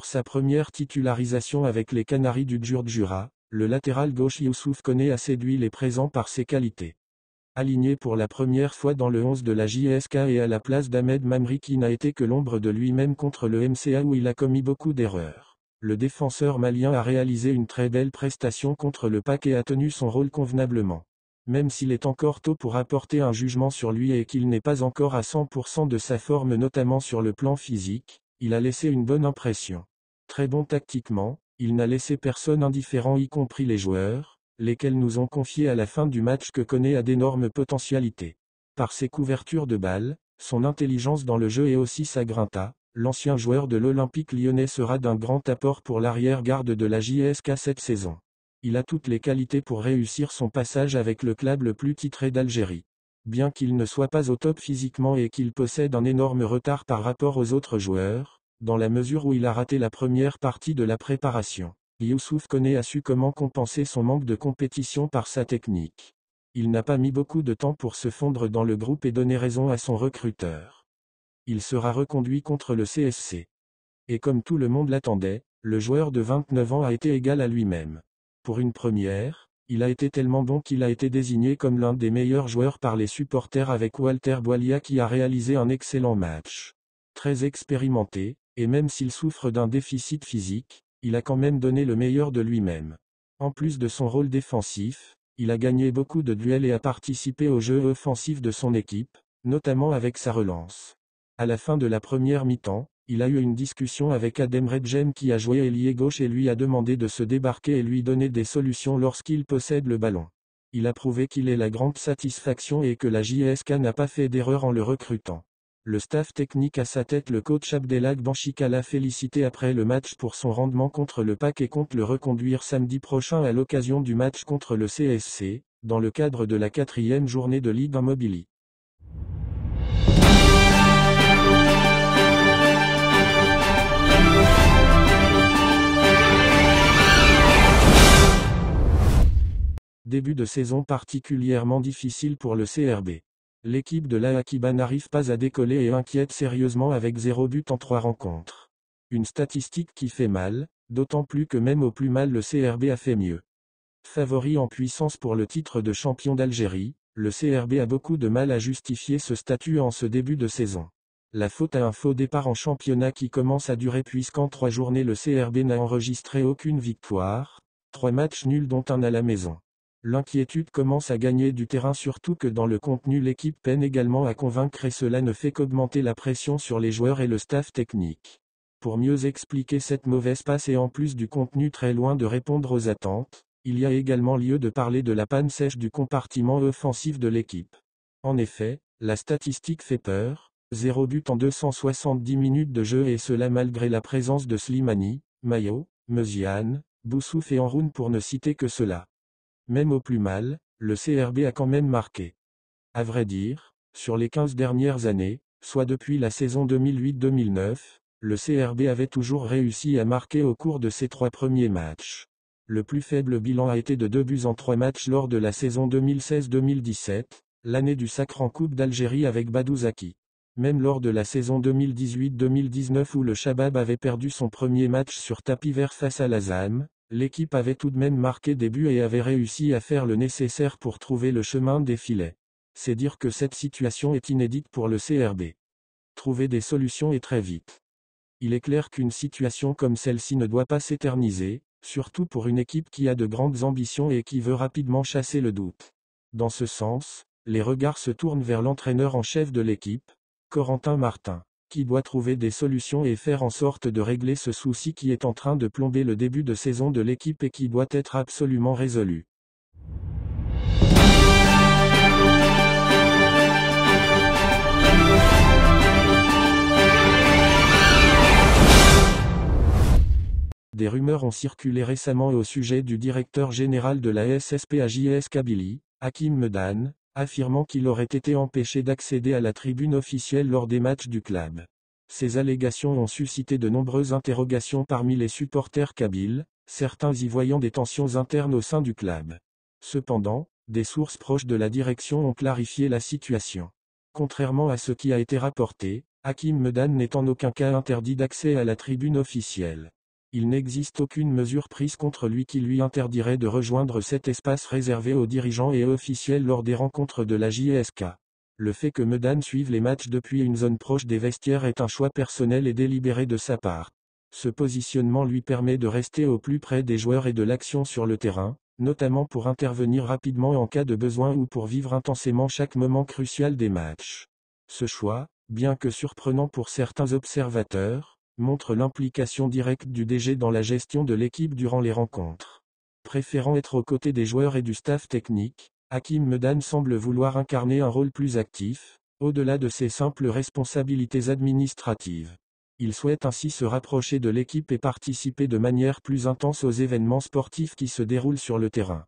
Pour sa première titularisation avec les Canaries du Djurdjura, le latéral gauche Youssouf Koné a séduit les présents par ses qualités. Aligné pour la première fois dans le 11 de la JSK et à la place d'Ahmed Mamri qui n'a été que l'ombre de lui-même contre le MCA où il a commis beaucoup d'erreurs. Le défenseur malien a réalisé une très belle prestation contre le PAC et a tenu son rôle convenablement. Même s'il est encore tôt pour apporter un jugement sur lui et qu'il n'est pas encore à 100% de sa forme notamment sur le plan physique, il a laissé une bonne impression. Très bon tactiquement, il n'a laissé personne indifférent y compris les joueurs, lesquels nous ont confié à la fin du match que Koné a d'énormes potentialités. Par ses couvertures de balles, son intelligence dans le jeu et aussi sa grinta, l'ancien joueur de l'Olympique lyonnais sera d'un grand apport pour l'arrière-garde de la JSK cette saison. Il a toutes les qualités pour réussir son passage avec le club le plus titré d'Algérie. Bien qu'il ne soit pas au top physiquement et qu'il possède un énorme retard par rapport aux autres joueurs, dans la mesure où il a raté la première partie de la préparation, Youssouf Koné a su comment compenser son manque de compétition par sa technique. Il n'a pas mis beaucoup de temps pour se fondre dans le groupe et donner raison à son recruteur. Il sera reconduit contre le CSC. Et comme tout le monde l'attendait, le joueur de 29 ans a été égal à lui-même. Pour une première, il a été tellement bon qu'il a été désigné comme l'un des meilleurs joueurs par les supporters avec Walter Boilia qui a réalisé un excellent match. Très expérimenté, et même s'il souffre d'un déficit physique, il a quand même donné le meilleur de lui-même. En plus de son rôle défensif, il a gagné beaucoup de duels et a participé au jeu offensif de son équipe, notamment avec sa relance. À la fin de la première mi-temps, il a eu une discussion avec Adem Redjem qui a joué ailier gauche et lui a demandé de se débarquer et lui donner des solutions lorsqu'il possède le ballon. Il a prouvé qu'il est la grande satisfaction et que la JSK n'a pas fait d'erreur en le recrutant. Le staff technique à sa tête le coach Abdelhak Banchika l'a félicité après le match pour son rendement contre le PAC et compte le reconduire samedi prochain à l'occasion du match contre le CSC, dans le cadre de la 4e journée de Ligue 1 Mobili. Début de saison particulièrement difficile pour le CRB. L'équipe de l'Ahakiba n'arrive pas à décoller et inquiète sérieusement avec 0 but en 3 rencontres. Une statistique qui fait mal, d'autant plus que même au plus mal le CRB a fait mieux. Favori en puissance pour le titre de champion d'Algérie, le CRB a beaucoup de mal à justifier ce statut en ce début de saison. La faute à un faux départ en championnat qui commence à durer puisqu'en 3 journées le CRB n'a enregistré aucune victoire, 3 matchs nuls dont un à la maison. L'inquiétude commence à gagner du terrain surtout que dans le contenu l'équipe peine également à convaincre et cela ne fait qu'augmenter la pression sur les joueurs et le staff technique. Pour mieux expliquer cette mauvaise passe et en plus du contenu très loin de répondre aux attentes, il y a également lieu de parler de la panne sèche du compartiment offensif de l'équipe. En effet, la statistique fait peur, 0 but en 270 minutes de jeu et cela malgré la présence de Slimani, Mayo, Meziane, Boussouf et Enroun pour ne citer que cela. Même au plus mal, le CRB a quand même marqué. À vrai dire, sur les 15 dernières années, soit depuis la saison 2008-2009, le CRB avait toujours réussi à marquer au cours de ses 3 premiers matchs. Le plus faible bilan a été de 2 buts en 3 matchs lors de la saison 2016-2017, l'année du sacre en Coupe d'Algérie avec Badou Zaki. Même lors de la saison 2018-2019 où le Chabab avait perdu son premier match sur tapis vert face à l'Azam, l'équipe avait tout de même marqué des buts et avait réussi à faire le nécessaire pour trouver le chemin des filets. C'est dire que cette situation est inédite pour le CRB. Trouver des solutions et très vite. Il est clair qu'une situation comme celle-ci ne doit pas s'éterniser, surtout pour une équipe qui a de grandes ambitions et qui veut rapidement chasser le doute. Dans ce sens, les regards se tournent vers l'entraîneur en chef de l'équipe, Corentin Martin, qui doit trouver des solutions et faire en sorte de régler ce souci qui est en train de plomber le début de saison de l'équipe et qui doit être absolument résolu. Des rumeurs ont circulé récemment au sujet du directeur général de la SSP à JS Kabylie, Hakim Medan, affirmant qu'il aurait été empêché d'accéder à la tribune officielle lors des matchs du club. Ces allégations ont suscité de nombreuses interrogations parmi les supporters kabyles, certains y voyant des tensions internes au sein du club. Cependant, des sources proches de la direction ont clarifié la situation. Contrairement à ce qui a été rapporté, Hakim Medan n'est en aucun cas interdit d'accès à la tribune officielle. Il n'existe aucune mesure prise contre lui qui lui interdirait de rejoindre cet espace réservé aux dirigeants et officiels lors des rencontres de la JSK. Le fait que Medan suive les matchs depuis une zone proche des vestiaires est un choix personnel et délibéré de sa part. Ce positionnement lui permet de rester au plus près des joueurs et de l'action sur le terrain, notamment pour intervenir rapidement en cas de besoin ou pour vivre intensément chaque moment crucial des matchs. Ce choix, bien que surprenant pour certains observateurs, montre l'implication directe du DG dans la gestion de l'équipe durant les rencontres. Préférant être aux côtés des joueurs et du staff technique, Hakim Medan semble vouloir incarner un rôle plus actif, au-delà de ses simples responsabilités administratives. Il souhaite ainsi se rapprocher de l'équipe et participer de manière plus intense aux événements sportifs qui se déroulent sur le terrain.